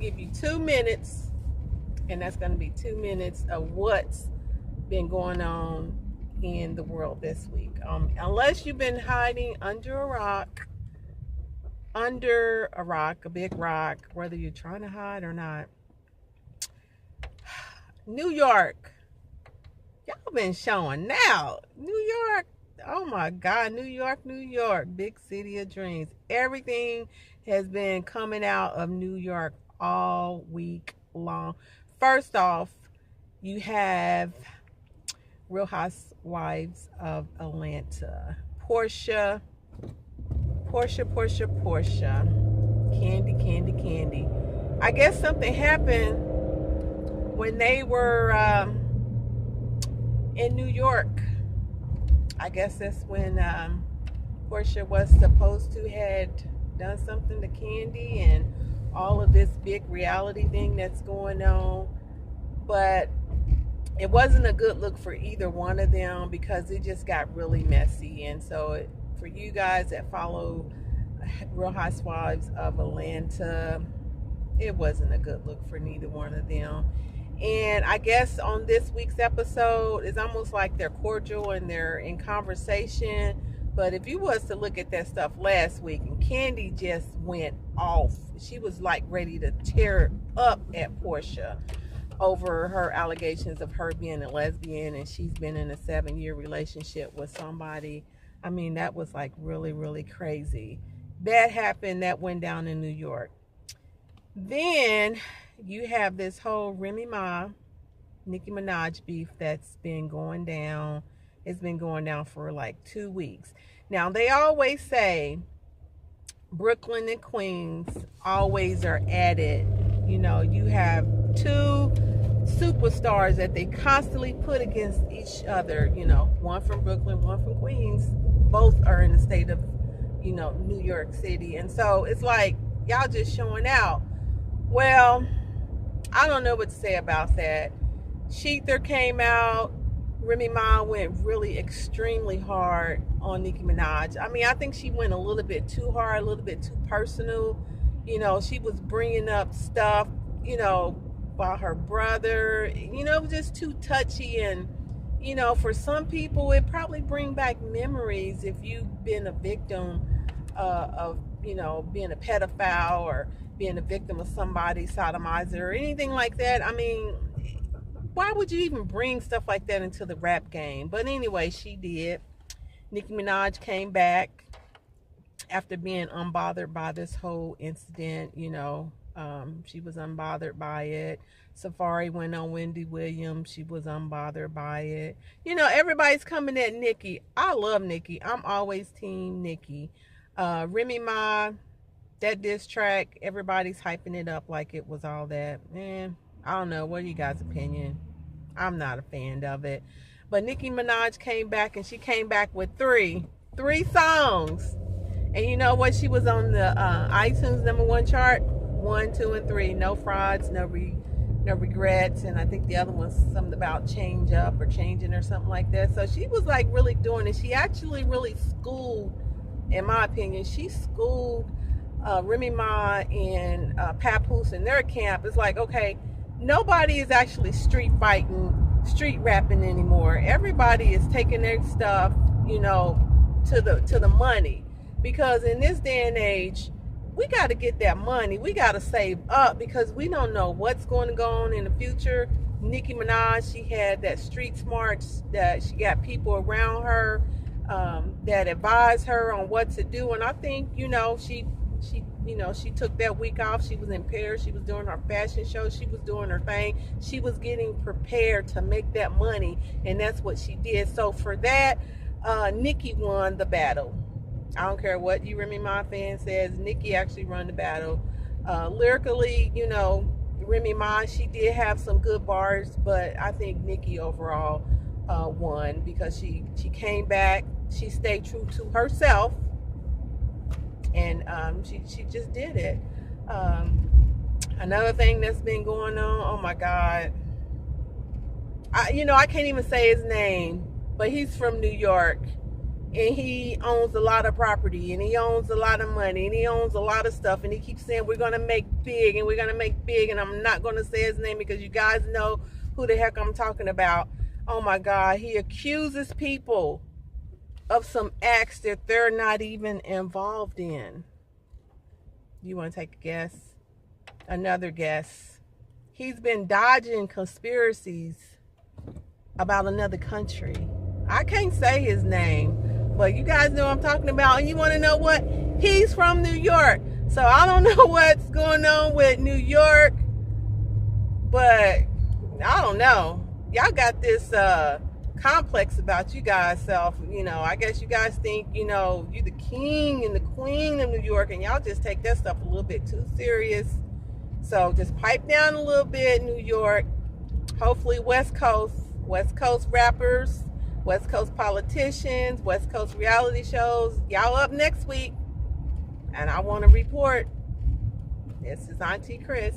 to give you 2 minutes, and that's going to be 2 minutes of what's been going on in the world this week. Unless you've been hiding under a rock, a big rock, whether you're trying to hide or not. New York, y'all been showing out. New York, oh my God, New York, big city of dreams. Everything has been coming out of New York all week long. First off, you have Real Housewives of Atlanta. Porsha. Kandi. I guess something happened when they were in New York. I guess that's when Porsha was supposed to had done something to Kandi and all of this big reality thing that's going on. But it wasn't a good look for either one of them because it just got really messy. And so for you guys that follow Real Housewives of Atlanta, it wasn't a good look for neither one of them. And I guess on this week's episode, it's almost like they're cordial and they're in conversation. But if you was to look at that stuff last week, and Kandi just went off. She was like ready to tear up at Porsha over her allegations of her being a lesbian, and she's been in a 7-year relationship with somebody. I mean, that was like really, really crazy. That happened. That went down in New York. Then you have this whole Remy Ma, Nicki Minaj beef that's been going down. It's been going down for like 2 weeks. Now, they always say Brooklyn and Queens always are at it. You know, you have two superstars that they constantly put against each other. You know, one from Brooklyn, one from Queens. Both are in the state of, you know, New York City. And so it's like, y'all just showing out. Well, I don't know what to say about that. Sheether came out. Remy Ma went really extremely hard on Nicki Minaj. I mean, I think she went a little bit too hard, a little bit too personal. You know, she was bringing up stuff, you know, about her brother. You know, it was just too touchy. And, you know, for some people, it probably bring back memories if you've been a victim of, you know, being a pedophile or being a victim of somebody sodomizer or anything like that. I mean, why would you even bring stuff like that into the rap game? But anyway, she did. Nicki Minaj came back after being unbothered by this whole incident. You know, she was unbothered by it. Safari went on Wendy Williams. She was unbothered by it. You know, everybody's coming at Nicki. I love Nicki. I'm always team Nicki. Remy Ma, that diss track, everybody's hyping it up like it was all that. Man, I don't know. What are you guys' opinion? I'm not a fan of it. But Nicki Minaj came back, and she came back with three songs. And you know what? She was on the iTunes #1 chart. 1, 2, and 3. No frauds, no regrets. And I think the other one's something about change up or changing or something like that. So she was like really doing it. She actually really schooled, in my opinion, she schooled Remy Ma and Papoose in their camp. It's like, okay, nobody is actually street rapping anymore. Everybody is taking their stuff, you know, to the money. Because in this day and age, we got to get that money. We got to save up because we don't know what's going to go on in the future. Nicki Minaj, she had that street smarts, that she got people around her that advise her on what to do. And I think, you know, she took that week off. She was in Paris. She was doing her fashion show. She was doing her thing. She was getting prepared to make that money, and that's what she did. So for that, Nicki won the battle. I don't care what you Remy Ma fan says. Nicki actually won the battle. Lyrically, you know, Remy Ma, she did have some good bars, but I think Nicki overall won because she came back. She stayed true to herself. And she just did it. Another thing that's been going on, oh my God. I can't even say his name, but he's from New York. and he owns a lot of property, and he owns a lot of money, and he owns a lot of stuff, and he keeps saying we're going to make big, and we're going to make big, and I'm not going to say his name because you guys know who the heck I'm talking about. Oh my God, he accuses people of some acts that they're not even involved in. You want to take a guess? Another guess. He's been dodging conspiracies about another country. I can't say his name, but you guys know what I'm talking about. And you want to know what? He's from New York. So I don't know what's going on with New York, but I don't know. Y'all got this complex about you guys self. You know, I guess you guys think, you know, you're the king and the queen of New York, and y'all just take that stuff a little bit too serious. So just pipe down a little bit, New York. Hopefully West Coast rappers, West Coast politicians, West Coast reality shows. Y'all up next week. And I want to report. This is Auntie Chris.